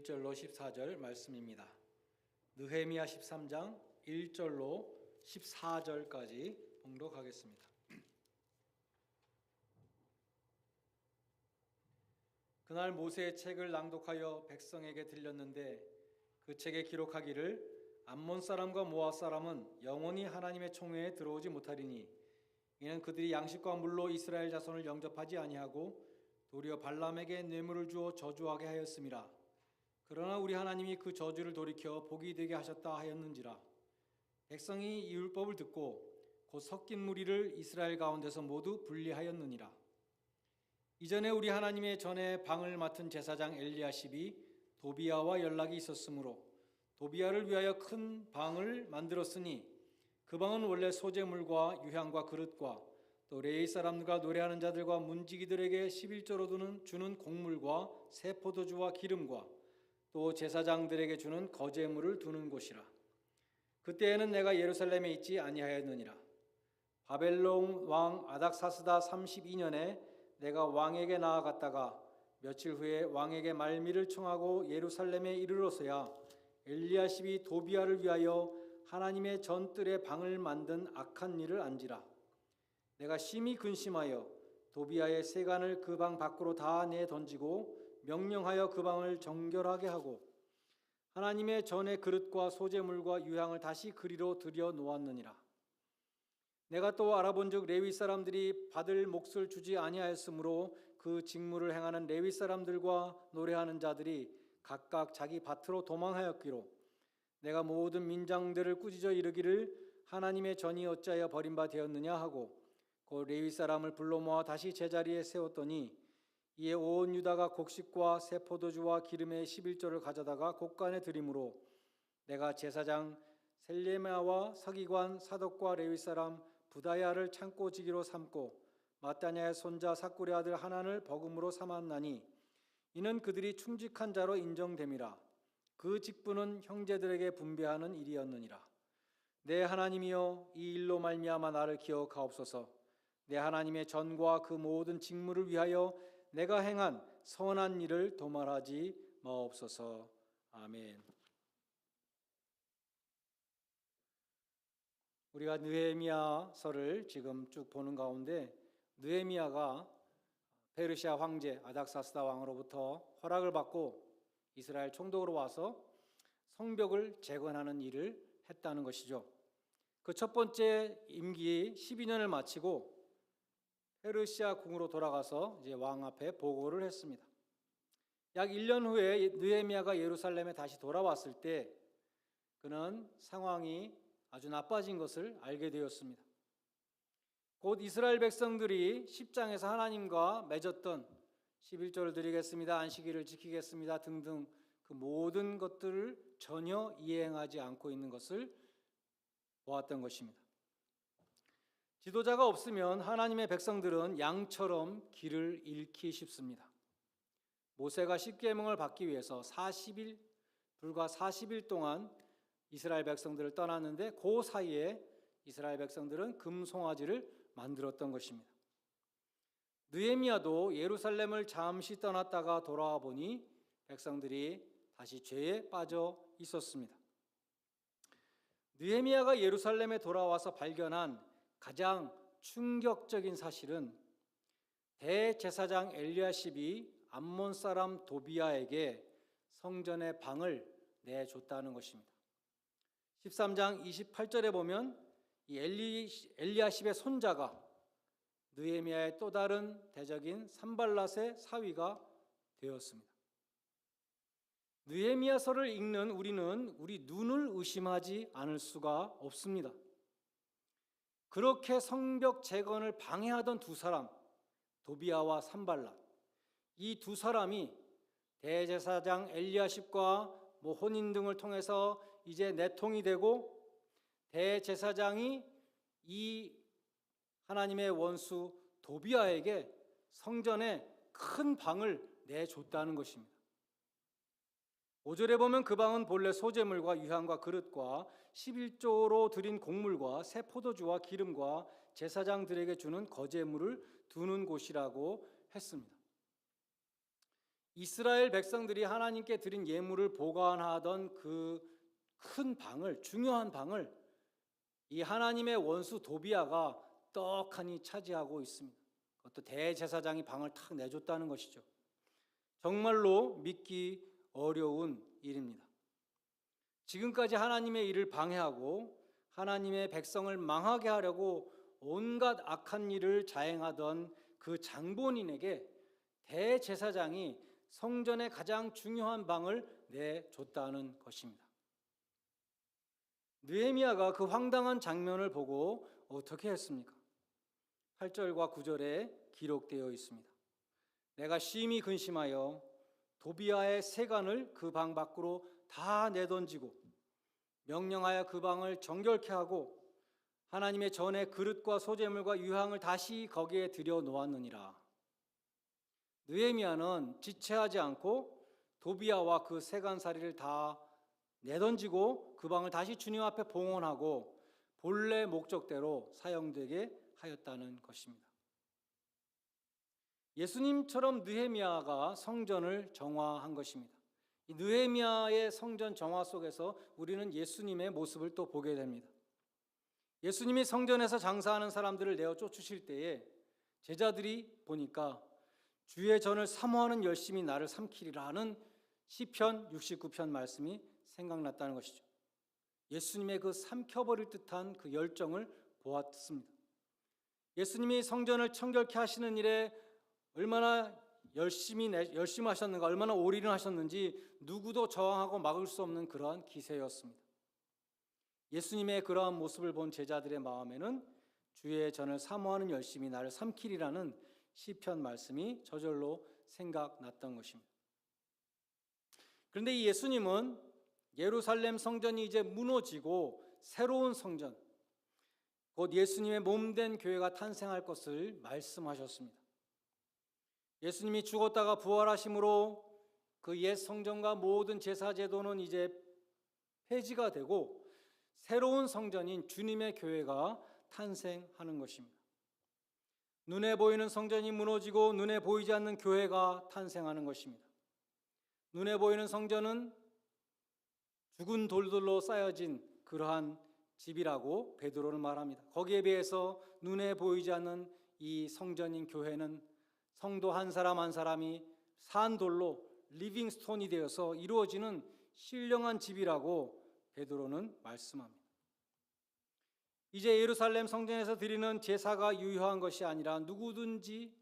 1절로 14절 말씀입니다. 느헤미야 13장 1절로 14절까지 봉독하겠습니다. 그날 모세의 책을 낭독하여 백성에게 들렸는데 그 책에 기록하기를 암몬 사람과 모압 사람은 영원히 하나님의 총회에 들어오지 못하리니 이는 그들이 양식과 물로 이스라엘 자손을 영접하지 아니하고 도리어 발람에게 뇌물을 주어 저주하게 하였음이라. 그러나 우리 하나님이 그 저주를 돌이켜 복이 되게 하셨다 하였는지라. 백성이 이 율법을 듣고 곧 섞인 무리를 이스라엘 가운데서 모두 분리하였느니라. 이전에 우리 하나님의 전에 방을 맡은 제사장 엘리야십이 도비야와 연락이 있었으므로 도비야를 위하여 큰 방을 만들었으니 그 방은 원래 소재물과 유향과 그릇과 또 레위 사람들과 노래하는 자들과 문지기들에게 11조로 주는 곡물과 새 포도주와 기름과 또 제사장들에게 주는 거제물을 두는 곳이라. 그때에는 내가 예루살렘에 있지 아니하였느니라. 바벨론 왕 아닥사스다 32년에 내가 왕에게 나아갔다가 며칠 후에 왕에게 말미를 청하고 예루살렘에 이르러서야 엘리야십이 도비야를 위하여 하나님의 전뜰에 방을 만든 악한 일을 안지라. 내가 심히 근심하여 도비야의 세간을 그 방 밖으로 다 내던지고 명령하여 그 방을 정결하게 하고 하나님의 전의 그릇과 소재물과 유향을 다시 그리로 들여 놓았느니라. 내가 또 알아본즉 레위 사람들이 받을 몫을 주지 아니하였으므로 그 직무를 행하는 레위 사람들과 노래하는 자들이 각각 자기 밭으로 도망하였기로 내가 모든 민장들을 꾸짖어 이르기를 하나님의 전이 어찌하여 버림바 되었느냐 하고 그 레위 사람을 불러 모아 다시 제자리에 세웠더니 이에 온 유다가 곡식과 새 포도주와 기름의 11조를 가져다가 곡간에 드림으로 내가 제사장 셀레미야와 서기관 사독과 레위 사람 부다야를 창고지기로 삼고 마따냐의 손자 삭굴의 아들 하난을 버금으로 삼았나니 이는 그들이 충직한 자로 인정됨이라. 그 직분은 형제들에게 분배하는 일이었느니라. 내 하나님이여 이 일로 말미암아 나를 기억하옵소서. 내 하나님의 전과 그 모든 직무를 위하여 내가 행한 선한 일을 도말하지 마옵소서. 아멘. 우리가 느헤미야서를 지금 쭉 보는 가운데 느헤미야가 페르시아 황제 아닥사스다 왕으로부터 허락을 받고 이스라엘 총독으로 와서 성벽을 재건하는 일을 했다는 것이죠. 그 첫 번째 임기 12년을 마치고 페르시아 궁으로 돌아가서 이제 왕 앞에 보고를 했습니다. 약 1년 후에 느헤미야가 예루살렘에 다시 돌아왔을 때 그는 상황이 아주 나빠진 것을 알게 되었습니다. 곧 이스라엘 백성들이 10장에서 하나님과 맺었던 11조를 드리겠습니다, 안식일을 지키겠습니다 등등 그 모든 것들을 전혀 이행하지 않고 있는 것을 보았던 것입니다. 지도자가 없으면 하나님의 백성들은 양처럼 길을 잃기 쉽습니다. 모세가 십계명을 받기 위해서 불과 40일 동안 이스라엘 백성들을 떠났는데 그 사이에 이스라엘 백성들은 금송아지를 만들었던 것입니다. 느헤미야도 예루살렘을 잠시 떠났다가 돌아와 보니 백성들이 다시 죄에 빠져 있었습니다. 느헤미야가 예루살렘에 돌아와서 발견한 가장 충격적인 사실은 대제사장 엘리야십이 암몬 사람 도비야에게 성전의 방을 내줬다는 것입니다. 13장 28절에 보면 이 엘리야십의 손자가 느헤미야의 또 다른 대적인 산발랏의 사위가 되었습니다. 느헤미야서를 읽는 우리는 우리 눈을 의심하지 않을 수가 없습니다. 그렇게 성벽 재건을 방해하던 두 사람, 도비야와 산발랏, 이 두 사람이 대제사장 엘리야십과 혼인 등을 통해서 이제 내통이 되고 대제사장이 이 하나님의 원수 도비야에게 성전에 큰 방을 내줬다는 것입니다. 5절에 보면 그 방은 본래 소재물과 유향과 그릇과 11조로 드린 곡물과 새 포도주와 기름과 제사장들에게 주는 거제물을 두는 곳이라고 했습니다. 이스라엘 백성들이 하나님께 드린 예물을 보관하던 그 큰 방을, 중요한 방을 이 하나님의 원수 도비아가 떡하니 차지하고 있습니다. 그것도 대제사장이 방을 탁 내줬다는 것이죠. 정말로 믿기 어려운 일입니다. 지금까지 하나님의 일을 방해하고 하나님의 백성을 망하게 하려고 온갖 악한 일을 자행하던 그 장본인에게 대제사장이 성전의 가장 중요한 방을 내줬다는 것입니다. 느헤미야가 그 황당한 장면을 보고 어떻게 했습니까? 8절과 9절에 기록되어 있습니다. 내가 심히 근심하여 도비아의 세간을 그 방 밖으로 다 내던지고 명령하여 그 방을 정결케 하고 하나님의 전에 그릇과 소재물과 유향을 다시 거기에 들여 놓았느니라. 느헤미야는 지체하지 않고 도비아와 그 세간살이를 다 내던지고 그 방을 다시 주님 앞에 봉헌하고 본래 목적대로 사용되게 하였다는 것입니다. 예수님처럼 느헤미야가 성전을 정화한 것입니다. 이 느헤미야의 성전 정화 속에서 우리는 예수님의 모습을 또 보게 됩니다. 예수님이 성전에서 장사하는 사람들을 내어 쫓으실 때에 제자들이 보니까 주의 전을 사모하는 열심이 나를 삼키리라 하는 시편 69편 말씀이 생각났다는 것이죠. 예수님의 그 삼켜버릴 듯한 그 열정을 보았습니다. 예수님이 성전을 청결케 하시는 일에 얼마나 열심히 하셨는가, 얼마나 올인을 하셨는지 누구도 저항하고 막을 수 없는 그러한 기세였습니다. 예수님의 그러한 모습을 본 제자들의 마음에는 주의 전을 사모하는 열심이 나를 삼키리라는 시편 말씀이 저절로 생각났던 것입니다. 그런데 이 예수님은 예루살렘 성전이 이제 무너지고 새로운 성전, 곧 예수님의 몸된 교회가 탄생할 것을 말씀하셨습니다. 예수님이 죽었다가 부활하심으로 그 옛 성전과 모든 제사 제도는 이제 폐지가 되고 새로운 성전인 주님의 교회가 탄생하는 것입니다. 눈에 보이는 성전이 무너지고 눈에 보이지 않는 교회가 탄생하는 것입니다. 눈에 보이는 성전은 죽은 돌들로 쌓여진 그러한 집이라고 베드로는 말합니다. 거기에 비해서 눈에 보이지 않는 이 성전인 교회는 성도 한 사람 한 사람이 산 돌로 리빙 스톤이 되어서 이루어지는 신령한 집이라고 베드로는 말씀합니다. 이제 예루살렘 성전에서 드리는 제사가 유효한 것이 아니라 누구든지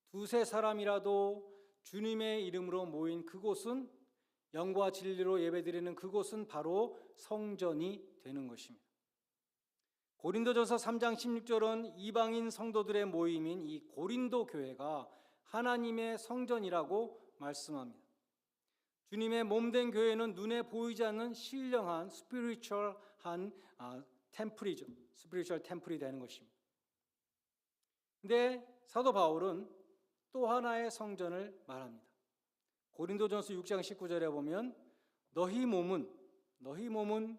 두세 사람이라도 주님의 이름으로 모인 그곳은 영과 진리로 예배드리는 그곳은 바로 성전이 되는 것입니다. 고린도전서 3장 16절은 이방인 성도들의 모임인 이 고린도 교회가 하나님의 성전이라고 말씀합니다. 주님의 몸된 교회는 눈에 보이지 않는 신령한 스피리추얼한 템플이죠. 스피리추얼 템플이 되는 것입니다. 근데 사도 바울은 또 하나의 성전을 말합니다. 고린도전서 6장 19절에 보면 너희 몸은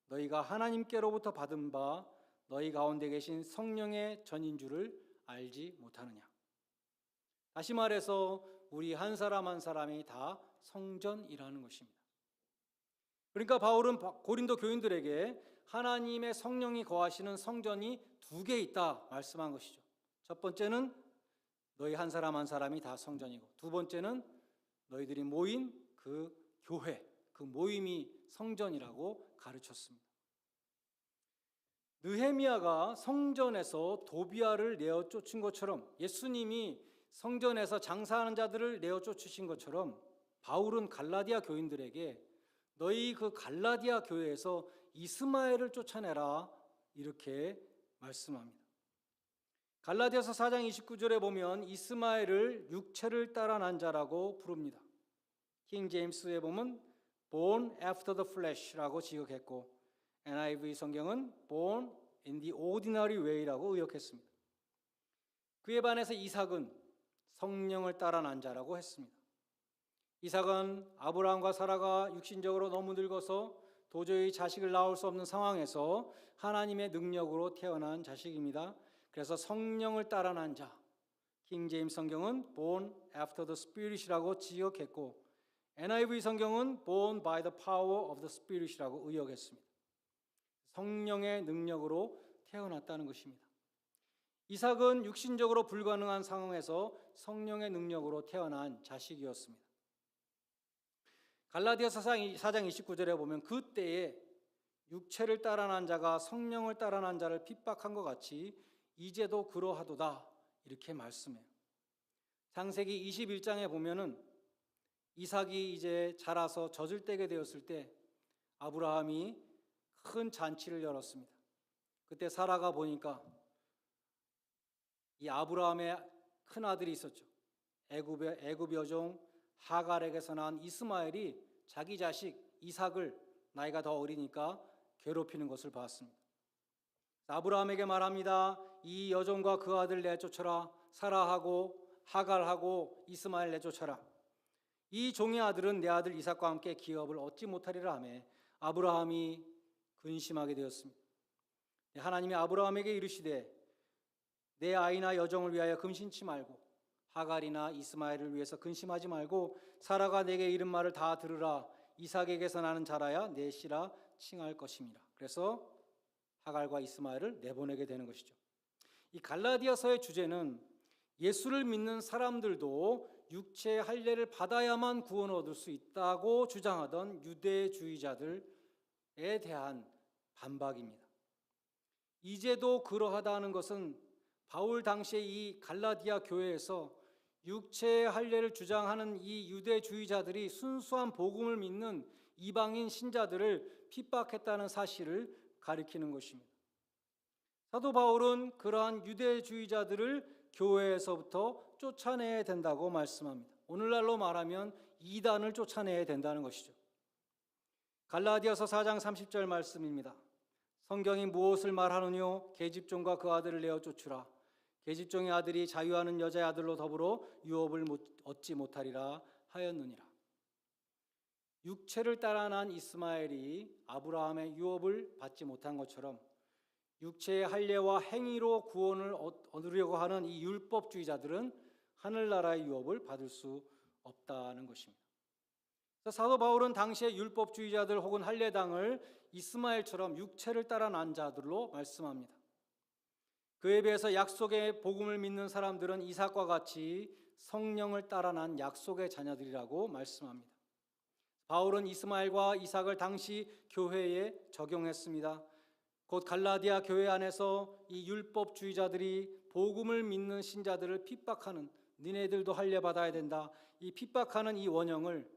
너희가 하나님께로부터 받은 바 너희 가운데 계신 성령의 전인 줄을 알지 못하느냐. 다시 말해서 우리 한 사람 한 사람이 다 성전이라는 것입니다. 그러니까 바울은 고린도 교인들에게 하나님의 성령이 거하시는 성전이 두 개 있다 말씀한 것이죠. 첫 번째는 너희 한 사람 한 사람이 다 성전이고, 두 번째는 너희들이 모인 그 교회, 그 모임이 성전이라고 가르쳤습니다. 느헤미야가 성전에서 도비아를 내어 쫓은 것처럼, 예수님이 성전에서 장사하는 자들을 내어 쫓으신 것처럼 바울은 갈라디아 교인들에게 너희 그 갈라디아 교회에서 이스마엘을 쫓아내라 이렇게 말씀합니다. 갈라디아서 4장 29절에 보면 이스마엘을 육체를 따라 난 자라고 부릅니다. 킹 제임스에 보면 born after the flesh라고 지역했고 NIV 성경은 born in the ordinary way라고 의역했습니다. 그에 반해서 이삭은 성령을 따라 난 자라고 했습니다. 이삭은 아브라함과 사라가 육신적으로 너무 늙어서 도저히 자식을 낳을 수 없는 상황에서 하나님의 능력으로 태어난 자식입니다. 그래서 성령을 따라 난 자, 킹 제임스 성경은 born after the spirit이라고 지역했고 NIV 성경은 born by the power of the spirit이라고 의역했습니다. 성령의 능력으로 태어났다는 것입니다. 이삭은 육신적으로 불가능한 상황에서 성령의 능력으로 태어난 자식이었습니다. 갈라디아서 4장 29절에 보면 그때에 육체를 따라 난 자가 성령을 따라 난 자를 핍박한 것 같이 이제도 그러하도다 이렇게 말씀해요. 창세기 21장에 보면은 이삭이 이제 자라서 젖을 떼게 되었을 때 아브라함이 큰 잔치를 열었습니다. 그때 사라가 보니까 이 아브라함의 큰 아들이 있었죠. 애굽 여종 하갈에게서 난 이스마엘이 자기 자식 이삭을 나이가 더 어리니까 괴롭히는 것을 봤습니다. 아브라함에게 말합니다. 이 여종과 그 아들 내쫓아라. 사라하고 하갈하고 이스마엘 내쫓아라. 이 종의 아들은 내 아들 이삭과 함께 기업을 얻지 못하리라 하며 아브라함이 근심하게 되었습니다. 하나님이 아브라함에게 이르시되 내 아이나 여종을 위하여 근심치 말고 하갈이나 이스마엘을 위해서 근심하지 말고 사라가 내게 이른 말을 다 들으라. 이삭에게서 나는 자라야 내 씨라 칭할 것임이라. 그래서 하갈과 이스마엘을 내보내게 되는 것이죠. 이 갈라디아서의 주제는 예수를 믿는 사람들도 육체의 할례를 받아야만 구원을 얻을 수 있다고 주장하던 유대주의자들에 대한 반박입니다. 이제도 그러하다는 것은 바울 당시에 이 갈라디아 교회에서 육체의 할례를 주장하는 이 유대주의자들이 순수한 복음을 믿는 이방인 신자들을 핍박했다는 사실을 가리키는 것입니다. 사도 바울은 그러한 유대주의자들을 교회에서부터 쫓아내야 된다고 말씀합니다. 오늘날로 말하면 이단을 쫓아내야 된다는 것이죠. 갈라디아서 4장 30절 말씀입니다. 성경이 무엇을 말하느뇨? 계집종과 그 아들을 내어 쫓으라. 계집종의 아들이 자유하는 여자의 아들로 더불어 유업을 얻지 못하리라 하였느니라. 육체를 따라 난 이스마엘이 아브라함의 유업을 받지 못한 것처럼 육체의 할례와 행위로 구원을 얻으려고 하는 이 율법주의자들은 하늘나라의 유업을 받을 수 없다는 것입니다. 사도 바울은 당시의 율법주의자들 혹은 할례당을 이스마엘처럼 육체를 따라 난 자들로 말씀합니다. 그에 비해서 약속의 복음을 믿는 사람들은 이삭과 같이 성령을 따라 난 약속의 자녀들이라고 말씀합니다. 바울은 이스마엘과 이삭을 당시 교회에 적용했습니다. 곧 갈라디아 교회 안에서 이 율법주의자들이 복음을 믿는 신자들을 핍박하는 니네들도 할례 받아야 된다. 이 핍박하는 이 원형을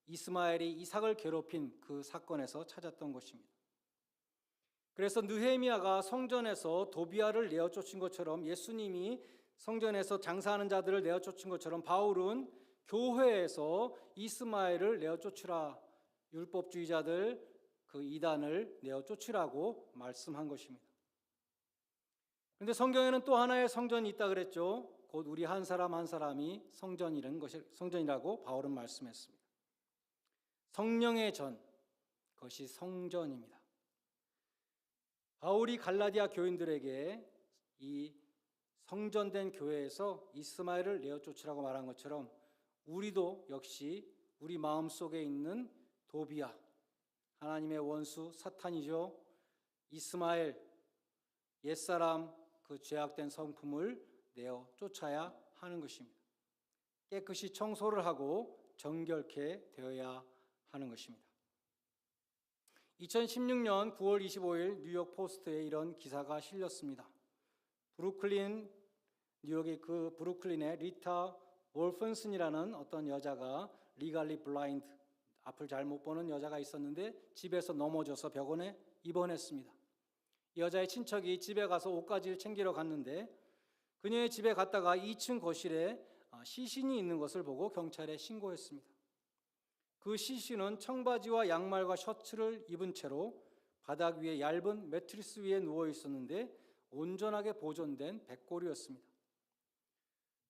이스마엘이 이삭을 괴롭힌 그 사건에서 찾았던 것입니다. 그래서 느헤미야가 성전에서 도비아를 내어쫓은 것처럼 예수님이 성전에서 장사하는 자들을 내어쫓은 것처럼 바울은 교회에서 이스마엘을 내어쫓으라. 율법주의자들 그 이단을 내어쫓으라고 말씀한 것입니다. 그런데 성경에는 또 하나의 성전이 있다 그랬죠. 곧 우리 한 사람 한 사람이 성전이라고 바울은 말씀했습니다. 성령의 전, 그것이 성전입니다. 바울이 갈라디아 교인들에게 이 성전된 교회에서 이스마엘을 내어쫓으라고 말한 것처럼 우리도 역시 우리 마음속에 있는 도비아, 하나님의 원수 사탄이죠. 이스마엘, 옛사람 그 죄악된 성품을 내어쫓아야 하는 것입니다. 깨끗이 청소를 하고 정결케 되어야 하는 것입니다. 2016년 9월 25일 뉴욕 포스트에 이런 기사가 실렸습니다. 뉴욕의 그 브루클린의 리타 월펀슨이라는 어떤 여자가 리갈리 블라인드, 앞을 잘 못 보는 여자가 있었는데 집에서 넘어져서 병원에 입원했습니다. 이 여자의 친척이 집에 가서 옷가지를 챙기러 갔는데 그녀의 집에 갔다가 2층 거실에 시신이 있는 것을 보고 경찰에 신고했습니다. 그 시신은 청바지와 양말과 셔츠를 입은 채로 바닥 위에 얇은 매트리스 위에 누워 있었는데 온전하게 보존된 백골이었습니다.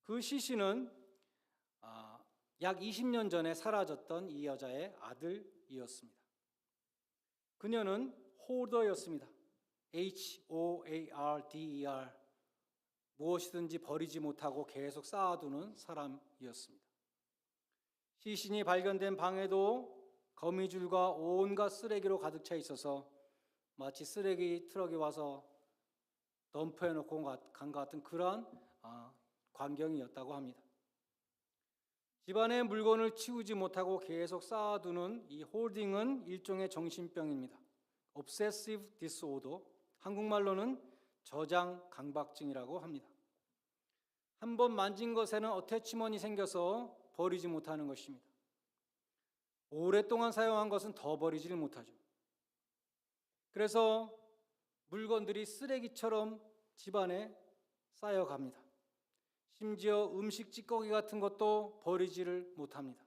그 시신은 약 20년 전에 사라졌던 이 여자의 아들이었습니다. 그녀는 호더였습니다. HOARDER, 무엇이든지 버리지 못하고 계속 쌓아두는 사람이었습니다. 시신이 발견된 방에도 거미줄과 온갖 쓰레기로 가득 차 있어서 마치 쓰레기 트럭이 와서 덤프해놓고 간 것 같은 그러한 광경이었다고 합니다. 집안의 물건을 치우지 못하고 계속 쌓아두는 이 홀딩은 일종의 정신병입니다. Obsessive disorder, 한국말로는 저장 강박증이라고 합니다. 한번 만진 것에는 어태치먼이 생겨서 버리지 못하는 것입니다. 오랫동안 사용한 것은 더 버리지를 못하죠. 그래서 물건들이 쓰레기처럼 집안에 쌓여갑니다. 심지어 음식 찌꺼기 같은 것도 버리지를 못합니다.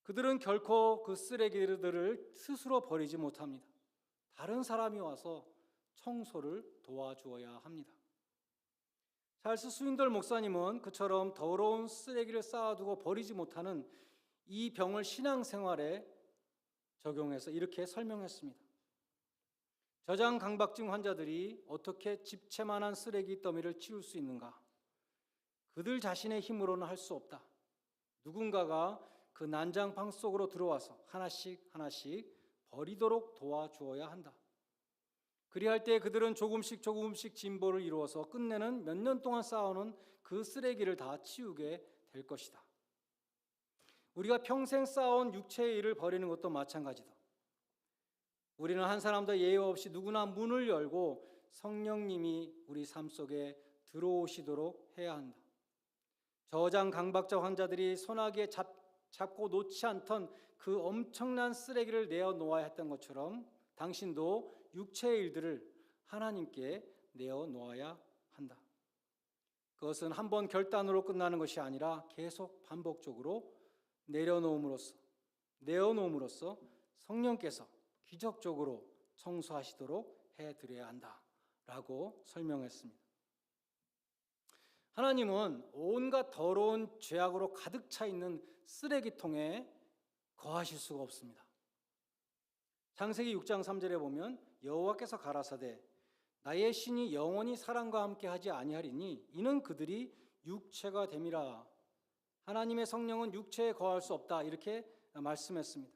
그들은 결코 그 쓰레기들을 스스로 버리지 못합니다. 다른 사람이 와서 청소를 도와주어야 합니다. 찰스 스윈덜 목사님은 그처럼 더러운 쓰레기를 쌓아두고 버리지 못하는 이 병을 신앙생활에 적용해서 이렇게 설명했습니다. 저장 강박증 환자들이 어떻게 집채만한 쓰레기 더미를 치울 수 있는가? 그들 자신의 힘으로는 할 수 없다. 누군가가 그 난장방 속으로 들어와서 하나씩 하나씩 버리도록 도와주어야 한다. 그리할 때 그들은 조금씩 진보를 이루어서 끝내는 몇 년 동안 쌓아오는 그 쓰레기를 다 치우게 될 것이다. 우리가 평생 쌓아온 육체의 일을 버리는 것도 마찬가지다. 우리는 한 사람도 예외 없이 누구나 문을 열고 성령님이 우리 삶 속에 들어오시도록 해야 한다. 저장 강박증 환자들이 소나기에 잡고 놓지 않던 그 엄청난 쓰레기를 내어놓아야 했던 것처럼 당신도 육체의 일들을 하나님께 내어놓아야 한다. 그것은 한 번 결단으로 끝나는 것이 아니라 계속 반복적으로 내어놓음으로써 성령께서 기적적으로 청소하시도록 해드려야 한다라고 설명했습니다. 하나님은 온갖 더러운 죄악으로 가득 차 있는 쓰레기통에 거하실 수가 없습니다. 창세기 6장 3절에 보면 여호와께서 가라사대 나의 신이 영원히 사람과 함께 하지 아니하리니 이는 그들이 육체가 됨이라. 하나님의 성령은 육체에 거할 수 없다 이렇게 말씀했습니다.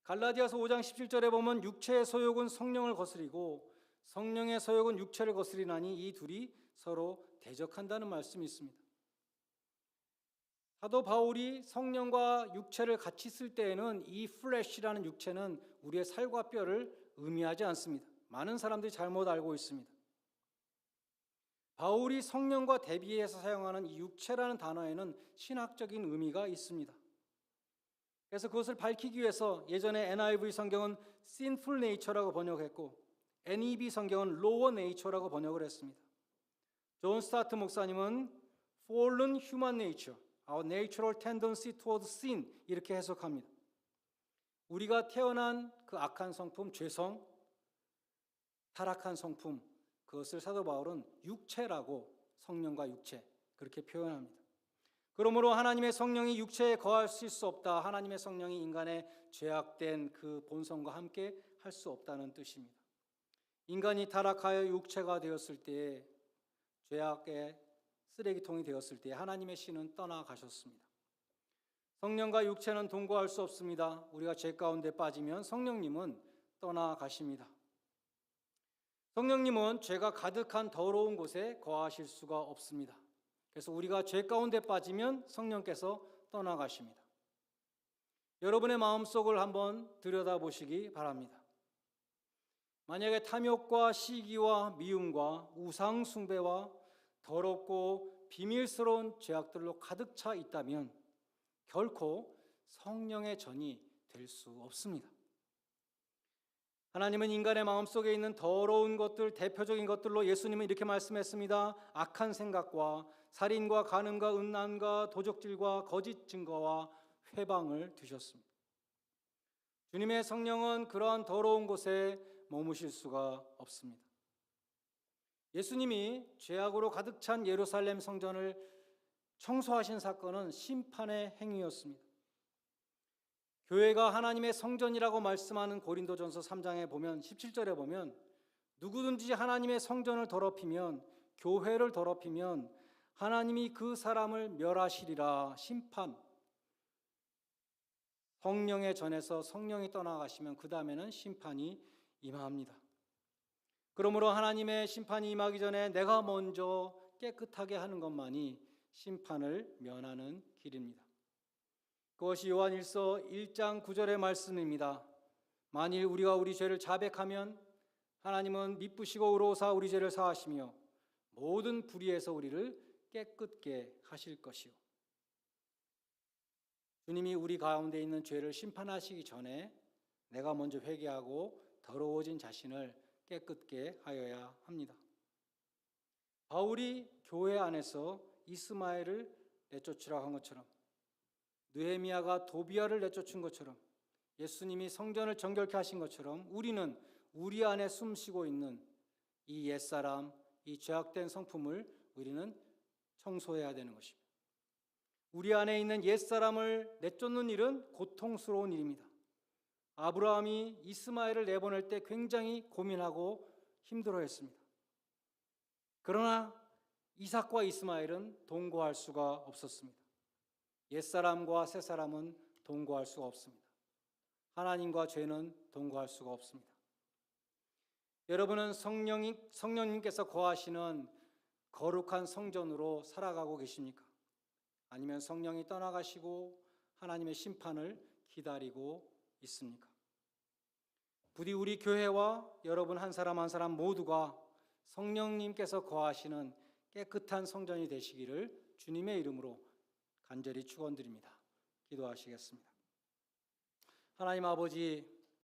갈라디아서 5장 17절에 보면 육체의 소욕은 성령을 거스리고 성령의 소욕은 육체를 거스리나니 이 둘이 서로 대적한다는 말씀이 있습니다. 사도 바울이 성령과 육체를 같이 쓸 때에는 이 플래시라는 육체는 우리의 살과 뼈를 의미하지 않습니다. 많은 사람들이 잘못 알고 있습니다. 바울이 성령과 대비해서 사용하는 이 육체라는 단어에는 신학적인 의미가 있습니다. 그래서 그것을 밝히기 위해서 예전에 NIV 성경은 sinful nature라고 번역했고 NEB 성경은 lower nature라고 번역을 했습니다. 존 스타트 목사님은 fallen human nature, our natural tendency toward sin 이렇게 해석합니다. 우리가 태어난 그 악한 성품, 죄성, 타락한 성품, 그것을 사도 바울은 육체라고 성령과 육체 그렇게 표현합니다. 그러므로 하나님의 성령이 육체에 거하실 수 없다. 하나님의 성령이 인간의 죄악된 그 본성과 함께 할 수 없다는 뜻입니다. 인간이 타락하여 육체가 되었을 때에 죄악의 쓰레기통이 되었을 때 하나님의 신은 떠나가셨습니다. 성령과 육체는 동거할 수 없습니다. 우리가 죄 가운데 빠지면 성령님은 떠나가십니다. 성령님은 죄가 가득한 더러운 곳에 거하실 수가 없습니다. 그래서 우리가 죄 가운데 빠지면 성령께서 떠나가십니다. 여러분의 마음속을 한번 들여다보시기 바랍니다. 만약에 탐욕과 시기와 미움과 우상 숭배와 더럽고 비밀스러운 죄악들로 가득 차 있다면 결코 성령의 전이 될 수 없습니다. 하나님은 인간의 마음속에 있는 더러운 것들, 대표적인 것들로 예수님은 이렇게 말씀했습니다. 악한 생각과 살인과 간음과 음란과 도적질과 거짓 증거와 회방을 두셨습니다. 주님의 성령은 그러한 더러운 곳에 머무실 수가 없습니다. 예수님이 죄악으로 가득 찬 예루살렘 성전을 청소하신 사건은 심판의 행위였습니다. 교회가 하나님의 성전이라고 말씀하는 고린도전서 3장에 보면 17절에 보면 누구든지 하나님의 성전을 더럽히면 교회를 더럽히면 하나님이 그 사람을 멸하시리라. 심판. 성령에 전해서 성령이 떠나가시면 그 다음에는 심판이 임합니다. 그러므로 하나님의 심판이 임하기 전에 내가 먼저 깨끗하게 하는 것만이 심판을 면하는 길입니다. 그것이 요한일서 1장 9절의 말씀입니다. 만일 우리가 우리 죄를 자백하면 하나님은 미쁘시고 의로우사 우리 죄를 사하시며 모든 불의에서 우리를 깨끗게 하실 것이요. 주님이 우리 가운데 있는 죄를 심판하시기 전에 내가 먼저 회개하고 더러워진 자신을 깨끗게 하여야 합니다. 바울이 교회 안에서 이스마엘을 내쫓으라고 한 것처럼, 느헤미야가 도비아를 내쫓은 것처럼, 예수님이 성전을 정결케 하신 것처럼 우리는 우리 안에 숨쉬고 있는 이 옛사람, 이 죄악된 성품을 우리는 청소해야 되는 것입니다. 우리 안에 있는 옛사람을 내쫓는 일은 고통스러운 일입니다. 아브라함이 이스마엘을 내보낼 때 굉장히 고민하고 힘들어했습니다. 그러나 이삭과 이스마엘은 동거할 수가 없었습니다. 옛사람과 새사람은 동거할 수가 없습니다. 하나님과 죄는 동거할 수가 없습니다. 여러분은 성령님께서 거하시는 거룩한 성전으로 살아가고 계십니까? 아니면 성령이 떠나가시고 하나님의 심판을 기다리고 있습니까? 부디 우리 교회와 여러분 한 사람 한 사람 모두가 성령님께서 거하시는 깨끗한 성전이 되시기를 주님의 이름으로 간절히 축원드립니다. 기도하시겠습니다. 하나님 아버지,